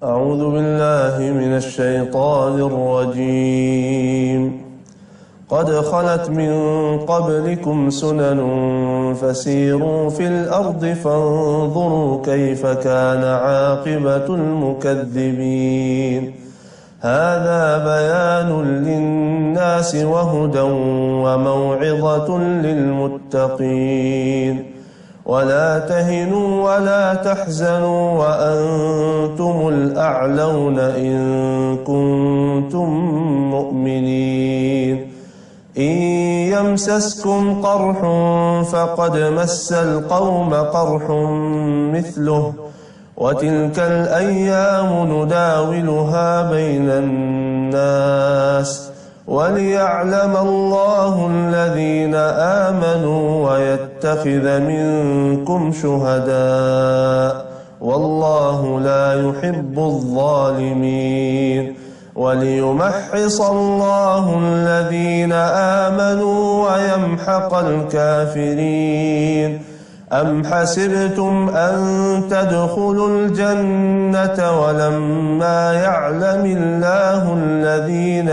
أعوذ بالله من الشيطان الرجيم قد خلت من قبلكم سنن فسيروا في الأرض فانظروا كيف كان عاقبة المكذبين هذا بيان للناس وهدى وموعظة للمتقين ولا تهنوا ولا تحزنوا وأنتم الأعلون إن كنتم مؤمنين إن يمسسكم قرح فقد مس القوم قرح مثله وتلك الأيام نداولها بين الناس وليعلم الله الذين آمنوا ويتخذ منكم شهداء والله لا يحب الظالمين وليمحص الله الذين آمنوا ويمحق الكافرين أم حسبتم أن تدخلوا الجنة ولما يعلم الله الذين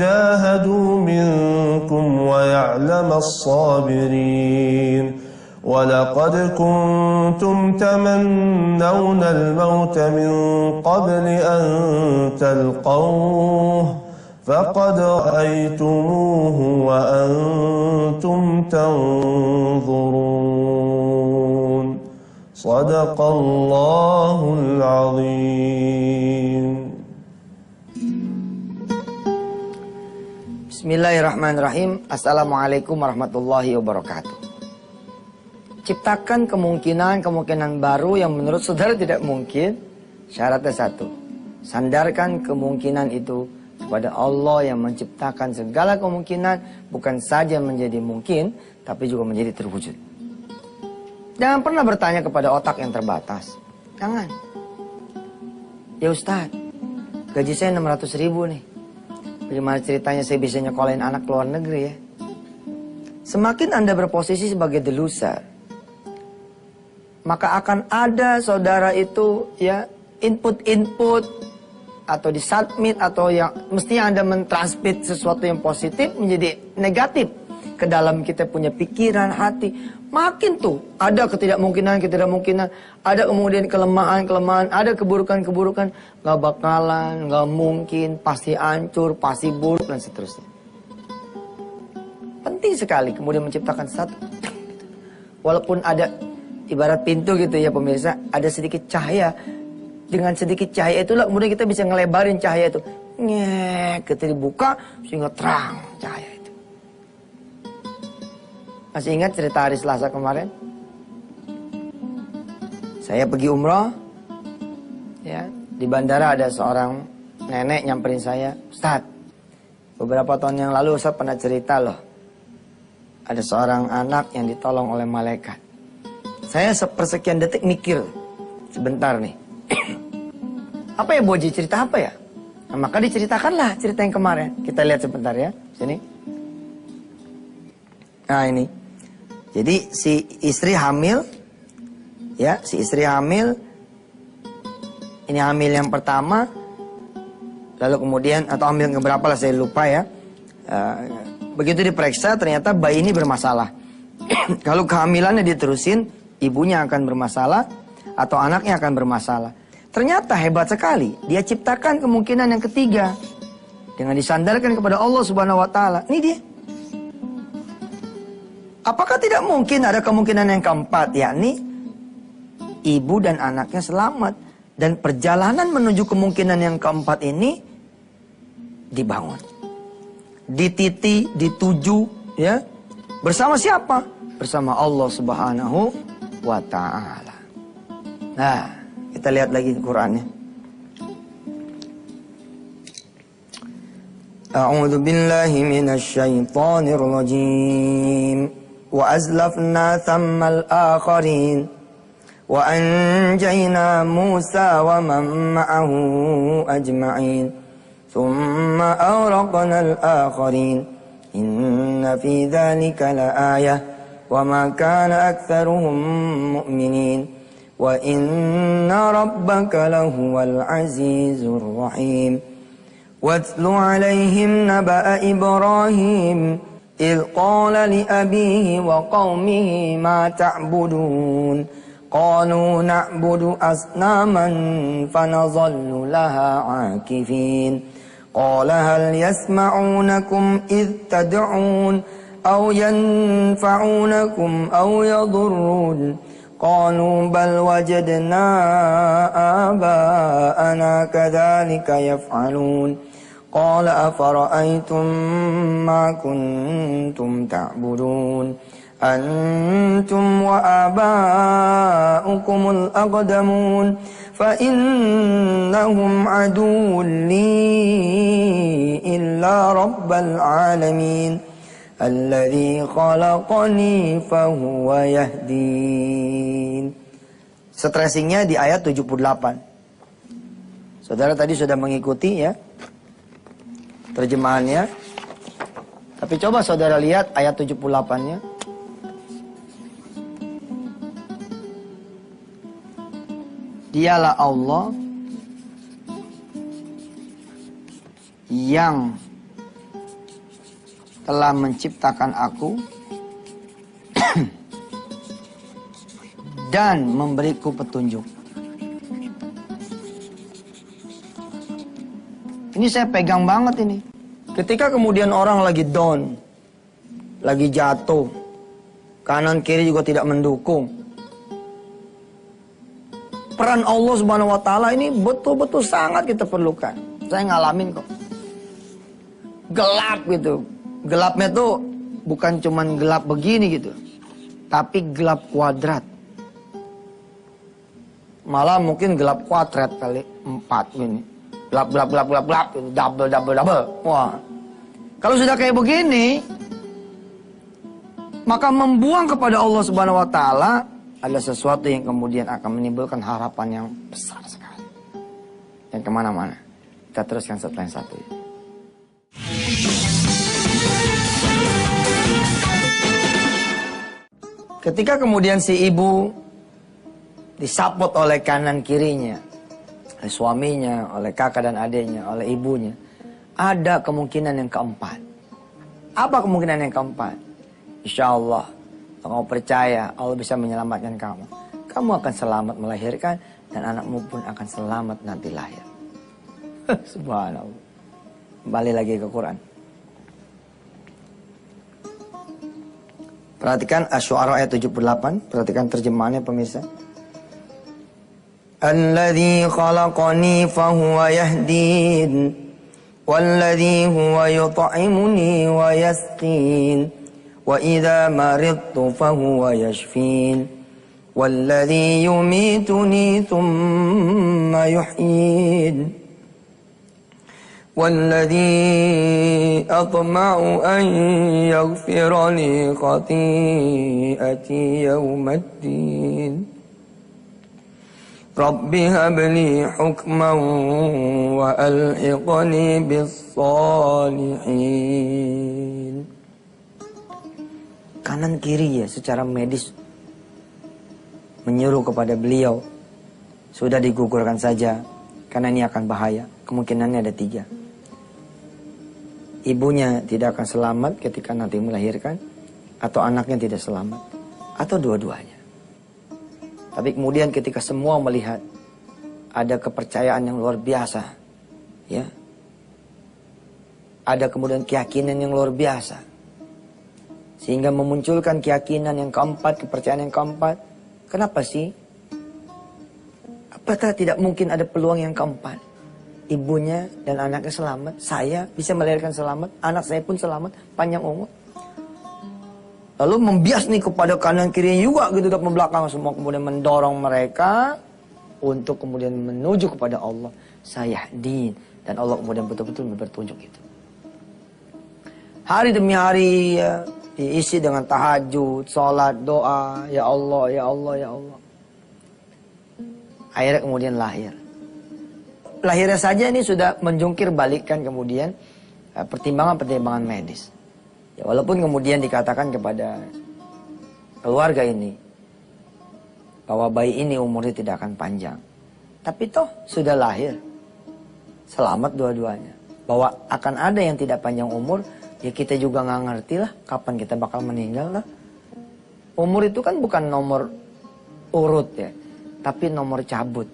جاهدوا منكم ويعلم الصابرين ولقد كنتم تمنون الموت من قبل أن تلقوه فقد رأيتموه وأنتم تنظرون صدق الله العظيم. Bismillahirrahmanirrahim. Assalamualaikum warahmatullahi wabarakatuh. Ciptakan kemungkinan baru yang menurut saudara tidak mungkin. Syaratnya satu, sandarkan kemungkinan itu kepada Allah yang menciptakan segala kemungkinan, bukan saja menjadi mungkin, tapi juga menjadi terwujud. Jangan pernah bertanya kepada otak yang terbatas. Jangan. Ya Ustaz, gaji saya 600.000 nih. Bagaimana ceritanya saya bisa nyekolahin anak ke luar negeri ya? Semakin Anda berposisi sebagai the loser, maka akan ada saudara itu ya input atau disubmit atau yang mestinya Anda mentransmit sesuatu yang positif menjadi negatif ke dalam kita punya pikiran, hati. Makin tuh ada ketidakmungkinan, ada kemudian kelemahan, ada keburukan, gak bakalan, gak mungkin, pasti hancur, pasti buruk dan seterusnya. Penting sekali kemudian menciptakan satu, walaupun ada ibarat pintu gitu ya pemirsa, ada sedikit cahaya. Dengan sedikit cahaya itulah kemudian kita bisa ngelebarin cahaya itu. Ketika dibuka sehingga terang cahaya itu. Masih ingat cerita hari Selasa kemarin? Saya pergi umroh. Ya, di bandara ada seorang nenek nyamperin saya. Ustaz, beberapa tahun yang lalu Ustaz pernah cerita loh. Ada seorang anak yang ditolong oleh malaikat. Saya sepersekian detik mikir. Sebentar nih. Apa ya Boji, cerita apa ya? Nah, maka diceritakanlah cerita yang kemarin. Kita lihat sebentar ya. Sini. Nah ini. Jadi si istri hamil. Ya, si istri hamil. Ini hamil yang pertama. Lalu kemudian, atau hamil keberapa lah saya lupa ya. Begitu diperiksa ternyata bayi ini bermasalah. Kalau kehamilannya diterusin, ibunya akan bermasalah. Atau anaknya akan bermasalah. Ternyata hebat sekali. Dia ciptakan kemungkinan yang ketiga. Dengan disandarkan kepada Allah Subhanahu wa Ta'ala. Ini dia. Apakah tidak mungkin ada kemungkinan yang keempat? Yakni ibu dan anaknya selamat. Dan perjalanan menuju kemungkinan yang keempat ini dibangun. Dititi, dituju. Ya. Bersama siapa? Bersama Allah Subhanahu wa Ta'ala. Nah. Kita lihat lagi Qur'annya. A'udzu billahi minasy syaithanir rajim. Wa azlafna thammal akharin wa anjayna Musa wa man ma'ahu ajma'in. Thumma awraqna al-akharin. Inna fi dzalika laayah وما كان أكثرهم مؤمنين وإن ربك لهو العزيز الرحيم واتل عليهم نبأ إبراهيم إذ قال لأبيه وقومه ما تعبدون قالوا نعبد أصناما فنظل لها عاكفين قال هل يسمعونكم إذ تدعون أو ينفعونكم أو يضرون قالوا بل وجدنا آباءنا كذلك يفعلون قال أفرأيتم ما كنتم تعبدون أنتم وآباؤكم الأقدمون فإنهم عدو لي إلا رب العالمين الذي خلقني فهو يهدين. Stressingnya di ayat 78. Saudara tadi sudah mengikuti ya terjemahannya. Tapi coba saudara lihat ayat 78-nya. Dialah Allah yang telah menciptakan aku dan memberiku petunjuk. Ini saya pegang banget ini. Ketika kemudian orang lagi down, lagi jatuh, kanan kiri juga tidak mendukung, peran Allah Subhanahu wa taala ini betul-betul sangat kita perlukan. Saya ngalamin kok. Gelap gitu. Gelapnya tuh bukan cuman gelap begini gitu, tapi gelap kuadrat. Malah mungkin gelap kuadrat kali 4 gini. Gelap gitu. Double. Wah. Kalau sudah kayak begini, maka membuang kepada Allah Subhanahu wa taala adalah sesuatu yang kemudian akan menimbulkan harapan yang besar sekali. Yang kemana-mana. Kita teruskan setelah yang satu ini. Ketika kemudian si ibu disapot oleh kanan kirinya, oleh suaminya, oleh kakak dan adiknya, oleh ibunya, ada kemungkinan yang keempat. Apa kemungkinan yang keempat? Insya Allah, kalau kamu percaya Allah bisa menyelamatkan kamu, kamu akan selamat melahirkan dan anakmu pun akan selamat nanti lahir. Subhanallah. Kembali lagi ke Quran. Perhatikan Asy-Syu'ara ayat 78. Perhatikan terjemahannya pemirsa. Alladzi khalaqani fahuwa yahdin walladzi huwa yut'imuni wa yasqin wa idza maridtu fahuwa yashfin walladzi yumituni thumma yuhyin والذي أطمع أن يغفر لي خطيئتي يوم الدين رب هب لي حكما وألحقني بالصالحين. Kanan kiri ya secara medis menyuruh kepada beliau, sudah digugurkan saja karena ini akan bahaya. Kemungkinannya ada 3. Ibunya tidak akan selamat ketika nanti melahirkan, atau anaknya tidak selamat, atau dua-duanya. Tapi kemudian ketika semua melihat ada kepercayaan yang luar biasa, ya, ada kemudian keyakinan yang luar biasa, sehingga memunculkan keyakinan yang keempat, kepercayaan yang keempat. Kenapa sih? Apakah tidak mungkin ada peluang yang keempat? Ibunya dan anaknya selamat, saya bisa melahirkan selamat, anak saya pun selamat, panjang umur. Lalu membias nih kepada kanan kiri juga gitu, depan belakang semua, kemudian mendorong mereka untuk kemudian menuju kepada Allah. Saya din, dan Allah kemudian betul-betul bertunjuk itu. Hari demi hari ya, diisi dengan tahajud, sholat, doa, ya Allah, ya Allah, ya Allah. Akhirnya kemudian lahir. Lahirnya saja ini sudah menjungkir balikkan kemudian pertimbangan-pertimbangan medis. Ya, walaupun kemudian dikatakan kepada keluarga ini, bahwa bayi ini umurnya tidak akan panjang. Tapi toh sudah lahir, selamat dua-duanya. Bahwa akan ada yang tidak panjang umur, ya kita juga nggak ngerti lah kapan kita bakal meninggal lah. Umur itu kan bukan nomor urut ya, tapi nomor cabut.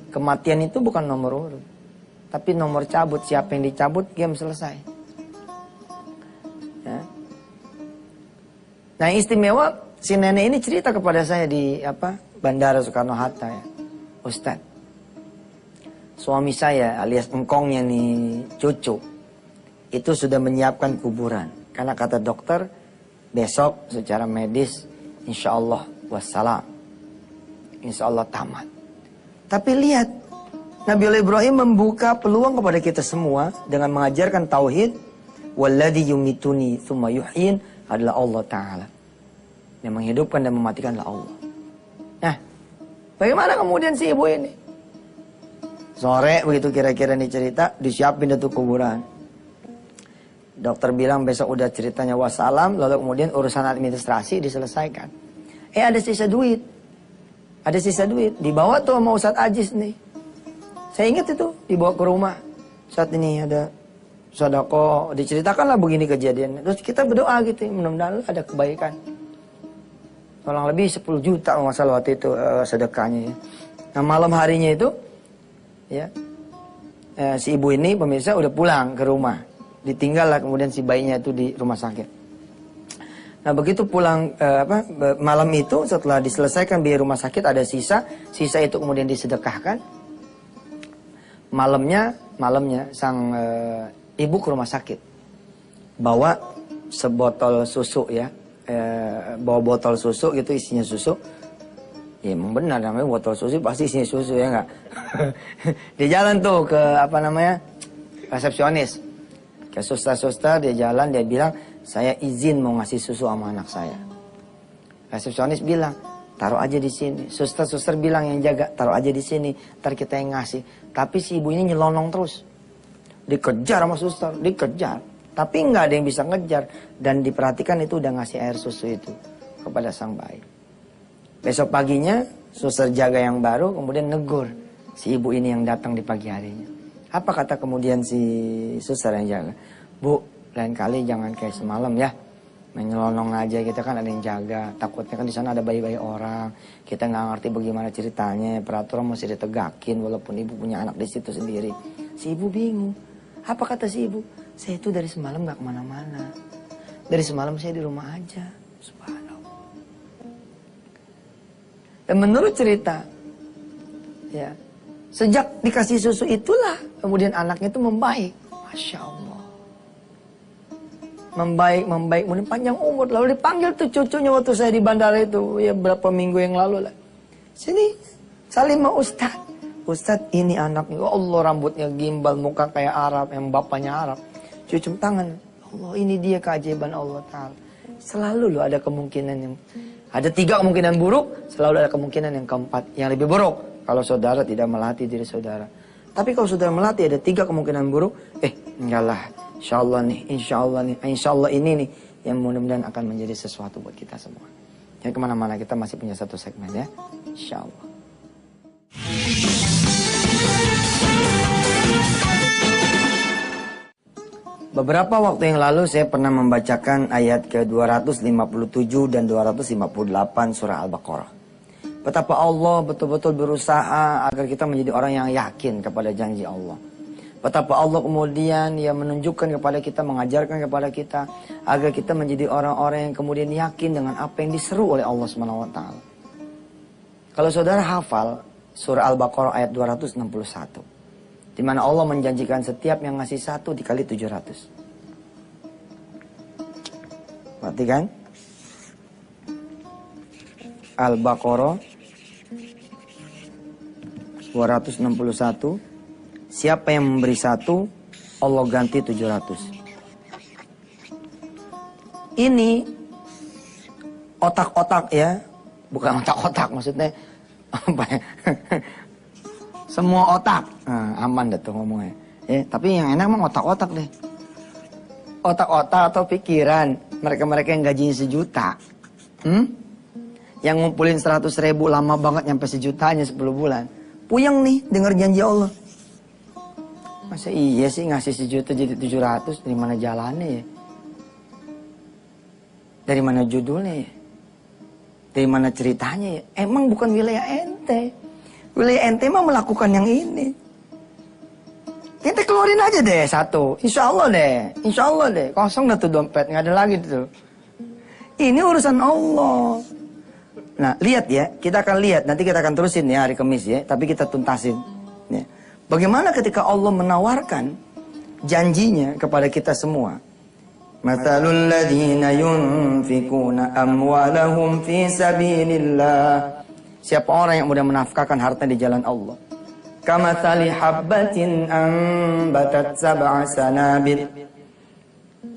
Kematian itu bukan nomor urut, tapi nomor cabut. Siapa yang dicabut, game selesai. Ya. Nah istimewa, si nenek ini cerita kepada saya di Bandara Soekarno-Hatta ya. Ustadz, suami saya alias engkongnya nih cucu, itu sudah menyiapkan kuburan. Karena kata dokter, besok secara medis insya Allah wassalam. Insya Allah tamat. Tapi lihat, Nabi Ibrahim membuka peluang kepada kita semua dengan mengajarkan tauhid. Walladzi yumituni tsumma yuhyin adalah Allah Ta'ala. Yang menghidupkan dan mematikan adalah Allah. Nah, bagaimana kemudian si ibu ini? Sore begitu kira-kira nih cerita, disiapin itu kuburan. Dokter bilang besok udah ceritanya wassalam, lalu kemudian urusan administrasi diselesaikan. Ada sisa duit. Ada sisa duit. Dibawa tuh sama Ustadz Ajis nih. Saya ingat itu, dibawa ke rumah. Saat ini ada sedekah, diceritakanlah begini kejadian. Terus kita berdoa gitu, mudah-mudahan ada kebaikan. Kurang lebih 10 juta masalah waktu itu sedekahnya ya. Nah malam harinya itu ya si ibu ini pemirsa udah pulang ke rumah. Ditinggal lah kemudian si bayinya itu di rumah sakit. Nah begitu pulang malam itu setelah diselesaikan biaya rumah sakit ada sisa itu kemudian disedekahkan. Malamnya sang ibu ke rumah sakit. Bawa sebotol susu ya. Bawa botol susu gitu isinya susu. Ya emang benar namanya botol susu pasti isinya susu ya enggak. Dia jalan tuh ke resepsionis. Ke suster-suster dia jalan dia bilang saya izin mau ngasih susu sama anak saya. Resepsionis bilang taruh aja di sini. Suster-suster bilang yang jaga taruh aja di sini. Ntar kita yang ngasih. Tapi si ibu ini nyelonong terus. Dikejar sama suster, dikejar. Tapi nggak ada yang bisa ngejar. Dan diperhatikan itu udah ngasih air susu itu kepada sang bayi. Besok paginya, suster jaga yang baru kemudian negur si ibu ini yang datang di pagi harinya. Apa kata kemudian si suster yang jaga? Bu, lain kali jangan kayak semalam ya. Menyelonong aja, kita kan ada yang jaga. Takutnya kan di sana ada bayi-bayi orang. Kita nggak ngerti bagaimana ceritanya. Peraturan mesti ditegakin walaupun ibu punya anak di situ sendiri. Si ibu bingung. Apa kata si ibu? Saya itu dari semalam nggak kemana-mana. Dari semalam saya di rumah aja. Subhanallah. Dan menurut cerita, ya, sejak dikasih susu itulah kemudian anaknya itu membaik. Masya Allah. Membaik, kemudian panjang umur. Lalu dipanggil tuh cucunya waktu saya di bandara itu, ya berapa minggu yang lalu lah. Sini, salim sama Ustadz. Ustadz ini anaknya, oh Allah rambutnya gimbal, muka kayak Arab, yang bapaknya Arab. Cucum tangan, Allah ini dia keajaiban Allah Ta'ala. Selalu loh ada kemungkinan yang, ada 3 kemungkinan buruk, selalu ada kemungkinan yang keempat, yang lebih buruk. Kalau saudara tidak melatih diri saudara. Tapi kalau saudara melatih ada 3 kemungkinan buruk, enggak lah. Insya Allah ini nih yang mudah-mudahan akan menjadi sesuatu buat kita semua. Jadi kemana-mana kita masih punya satu segmen ya. Insya Allah. Beberapa waktu yang lalu saya pernah membacakan ayat ke-257 dan 258 surah Al-Baqarah. Betapa Allah betul-betul berusaha agar kita menjadi orang yang yakin kepada janji Allah. Betapa Allah kemudian menunjukkan kepada kita, mengajarkan kepada kita agar kita menjadi orang-orang yang kemudian yakin dengan apa yang diseru oleh Allah SWT. Kalau saudara hafal surah Al-Baqarah ayat 261, di mana Allah menjanjikan setiap yang ngasih 1 dikali 700. Perhatikan Al-Baqarah 261. Siapa yang memberi 1, Allah ganti 700. Ini otak-otak ya, bukan otak-otak maksudnya apa ya? Semua otak, aman dah tuh ngomongnya. Tapi yang enak mah otak-otak deh. Otak-otak atau pikiran mereka-mereka yang gajinya 1 juta. Yang ngumpulin 100.000 lama banget nyampe sejutanya 10 bulan. Puyeng nih denger janji Allah. Masa iya sih ngasih 1 juta jadi 700, dari mana jalannya ya? Dari mana judulnya ya? Dari mana ceritanya ya? Emang bukan wilayah ente. Wilayah ente mah melakukan yang ini. Ente keluarin aja deh 1. Insya Allah deh. Insya Allah deh. Kosong dah tuh dompet. Nggak ada lagi tuh. Ini urusan Allah. Nah lihat ya. Kita akan lihat. Nanti kita akan terusin ya hari Kamis ya. Tapi kita tuntasin. Ya. Bagaimana ketika Allah menawarkan janjinya kepada kita semua. Mathalul ladzina yunfikuna amwalahum fi sabilillah. Siapa orang yang mudah menafkahkan harta di jalan Allah. Kamathali habbatin ambatat sab'a sanabil.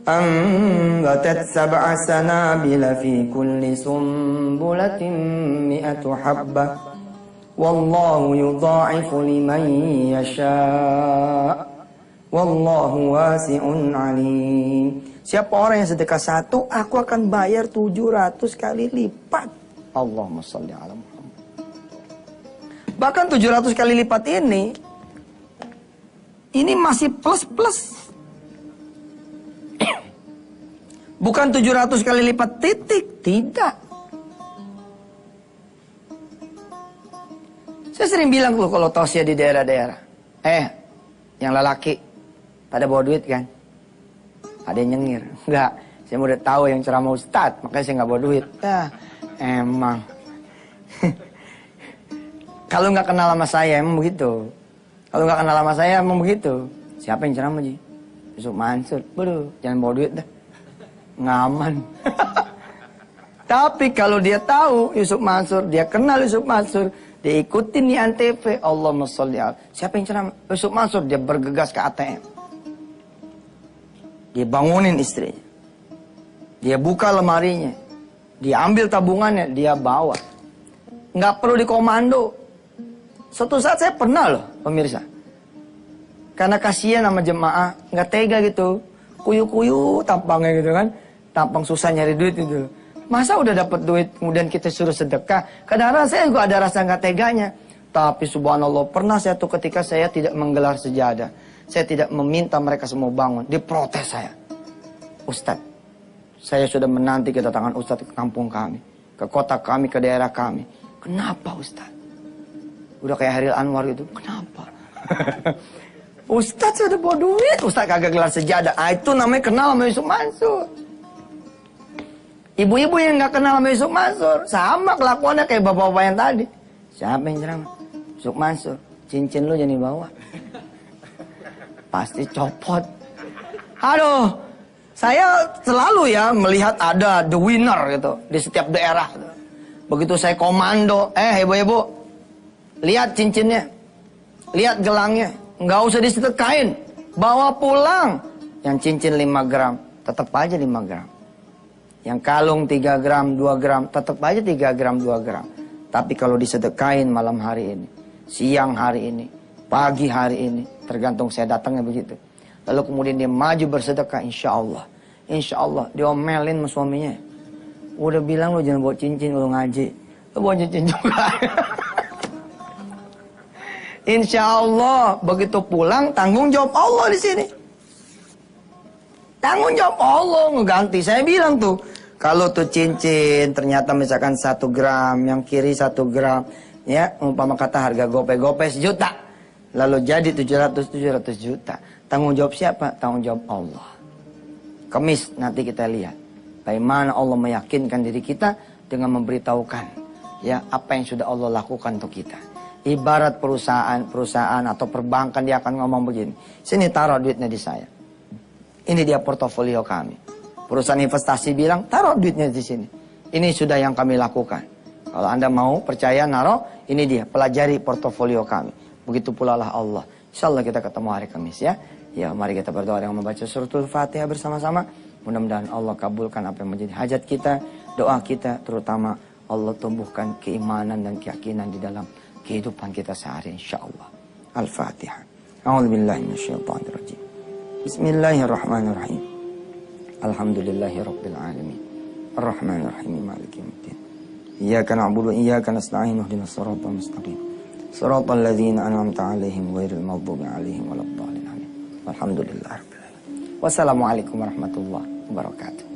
أنبتت 7 سنابل في كل سنبلة 100 حبة والله يضاعف لمن يشاء والله واسع عليم. Siapa orang yang sedekah 1, aku akan bayar 700 kali lipat. Allahumma shalli ala Muhammad. Bahkan 700 kali lipat ini masih plus. Bukan 700 kali lipat titik. Tidak. Saya sering bilang loh kalau tausiah di daerah-daerah. Yang lelaki pada bawa duit kan? Ada yang nyengir. Enggak. Saya udah tahu yang ceramah Ustadz. Makanya saya nggak bawa duit. Emang. Kalau nggak kenal sama saya emang begitu. Kalau nggak kenal sama saya emang begitu. Siapa yang ceramah Ji? Yusuf Mansur. Waduh, jangan bawa duit dah. Ngaman. Tapi kalau dia tahu Yusuf Mansur, dia kenal Yusuf Mansur, dia ikutin di Antv, Allahumma sholli ala. Siapa yang ceramah? Yusuf Mansur, dia bergegas ke ATM. Dia bangunin istrinya. Dia buka lemarinya. Dia ambil tabungannya, dia bawa. Nggak perlu dikomando. Suatu saat saya pernah loh, pemirsa. Karena kasihan sama jemaah, nggak tega gitu. Kuyu-kuyu tampangnya gitu kan. Tampang susah nyari duit itu. Masa udah dapat duit kemudian kita suruh sedekah. Kadang-kadang saya juga ada rasa nggak teganya. Tapi subhanallah pernah satu ketika saya tidak menggelar sejadah. Saya tidak meminta mereka semua bangun. Diprotes saya. Ustadz, saya sudah menanti kedatangan Ustadz ke kampung kami. Ke kota kami, ke daerah kami. Kenapa Ustadz? Udah kayak Hairil Anwar gitu. Kenapa? Ustadz sudah bawa duit. Ustadz kagak gelar sejadah. Itu namanya kenal sama Yusuf Mansur. Ibu-ibu yang nggak kenal sama Yusuf Mansur sama kelakuannya kayak bapak-bapak yang tadi. Siapa yang ceramah? Yusuf Mansur. Cincin lu jangan dibawa. Pasti copot. Aduh, saya selalu ya melihat ada the winner gitu di setiap daerah. Begitu saya komando, ibu-ibu, lihat cincinnya, lihat gelangnya, nggak usah disedekain, bawa pulang. Yang cincin 5 gram, tetap aja 5 gram. Yang kalung 3 gram, 2 gram, tetap aja 3 gram, 2 gram. Tapi kalau disedekain malam hari ini, siang hari ini, pagi hari ini, tergantung saya datangnya begitu. Lalu kemudian dia maju bersedekah, insya Allah, diomelin sama suaminya. Udah bilang lo jangan bawa cincin kalau ngaji, lo bawa cincin juga. Insya Allah, begitu pulang tanggung jawab Allah di sini. Tanggung jawab Allah ngeganti. Saya bilang tuh, kalau tuh cincin ternyata misalkan 1 gram, yang kiri 1 gram, ya umpama kata harga gope 1 juta, lalu jadi 700 juta. Tanggung jawab siapa? Tanggung jawab Allah. Kamis nanti kita lihat bagaimana Allah meyakinkan diri kita dengan memberitahukan ya apa yang sudah Allah lakukan untuk kita. Ibarat perusahaan atau perbankan, dia akan ngomong begini, sini taruh duitnya di saya. Ini dia portofolio kami. Perusahaan investasi bilang, taruh duitnya di sini. Ini sudah yang kami lakukan. Kalau Anda mau percaya naruh, ini dia, pelajari portofolio kami. Begitu pula lah Allah. Insya Allah kita ketemu hari Kamis ya. Ya, mari kita berdoa dengan membaca suratul Fatihah bersama-sama. Mudah-mudahan Allah kabulkan apa yang menjadi hajat kita, doa kita, terutama Allah tumbuhkan keimanan dan keyakinan di dalam kehidupan kita sehari, insya Allah. Al-Fatihah. A'udzubillahi minasyaitonirrajim. Bismillahirrahmanirrahim. Alhamdulillahirabbil alamin. Arrahmanirrahim. Maliki yaumiddin. Iyyaka na'budu wa iyyaka nasta'in ihdinas siratal mustaqim. Siratal ladzina an'amta 'alaihim ghairil maghdubi 'alaihim waladdallin. Amin. Walhamdulillahirabbil alamin. Wassalamualaikum warahmatullahi wabarakatuh.